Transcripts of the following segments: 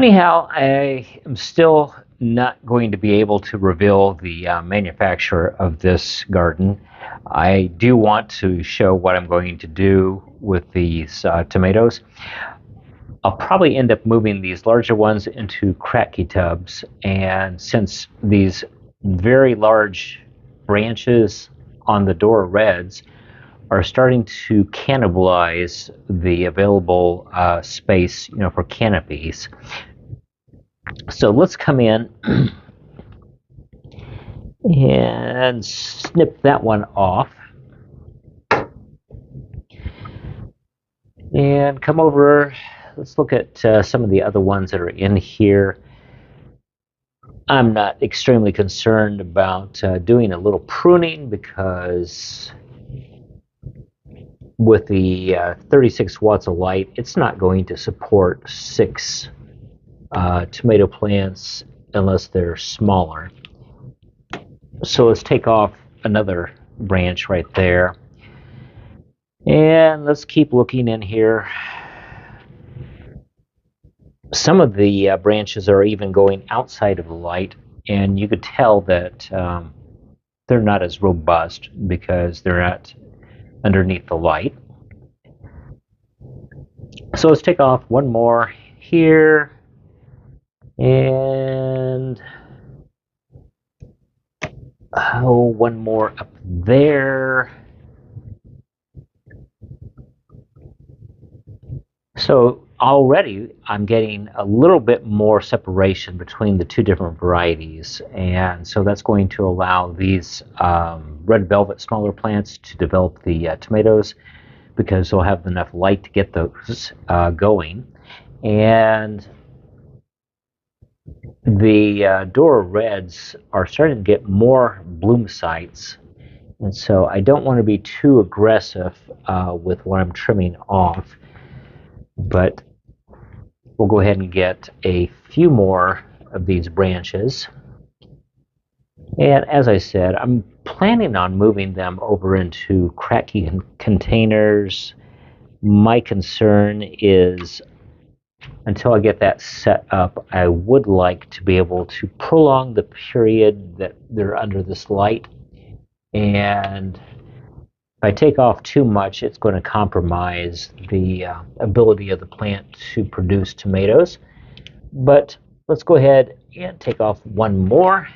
Anyhow, I am still not going to be able to reveal the manufacturer of this garden. I do want to show what I'm going to do with these tomatoes. I'll probably end up moving these larger ones into cracky tubs, and since these very large branches on the Dora Reds are starting to cannibalize the available space, for canopies. So let's come in and snip that one off. And come over, let's look at some of the other ones that are in here. I'm not extremely concerned about doing a little pruning because with the 36 watts of light, it's not going to support 6 tomato plants unless they're smaller. So let's take off another branch right there. And let's keep looking in here. Some of the branches are even going outside of the light, and you could tell that they're not as robust because they're not underneath the light. So let's take off one more here, and one more up there. So already I'm getting a little bit more separation between the two different varieties, and so that's going to allow these red velvet smaller plants to develop the tomatoes because they'll have enough light to get those going. And the Dora Reds are starting to get more bloom sites, and so I don't want to be too aggressive with what I'm trimming off, but we'll go ahead and get a few more of these branches. And as I said, I'm planning on moving them over into cracky containers. My concern is until I get that set up, I would like to be able to prolong the period that they're under this light. And if I take off too much, it's going to compromise the ability of the plant to produce tomatoes. But let's go ahead and take off one more.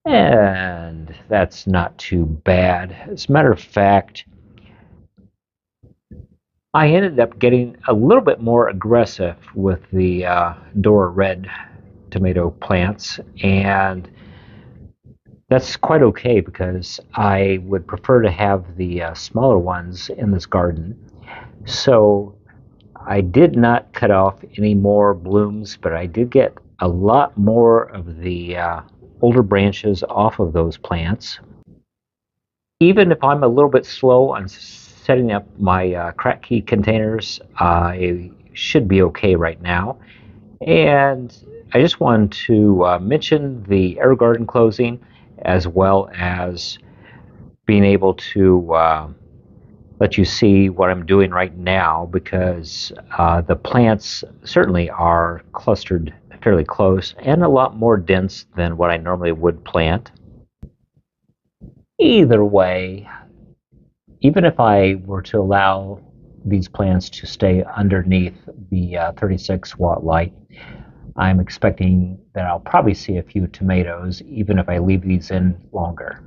And that's not too bad. As a matter of fact, I ended up getting a little bit more aggressive with the Dora Red tomato plants, and that's quite okay because I would prefer to have the smaller ones in this garden. So I did not cut off any more blooms, but I did get a lot more of the older branches off of those plants. Even if I'm a little bit slow on setting up my crack key containers, I should be okay right now. And I just wanted to mention the air garden closing, as well as being able to let you see what I'm doing right now, because the plants certainly are clustered fairly close and a lot more dense than what I normally would plant. Either way, even if I were to allow these plants to stay underneath the 36 watt light, I'm expecting that I'll probably see a few tomatoes even if I leave these in longer.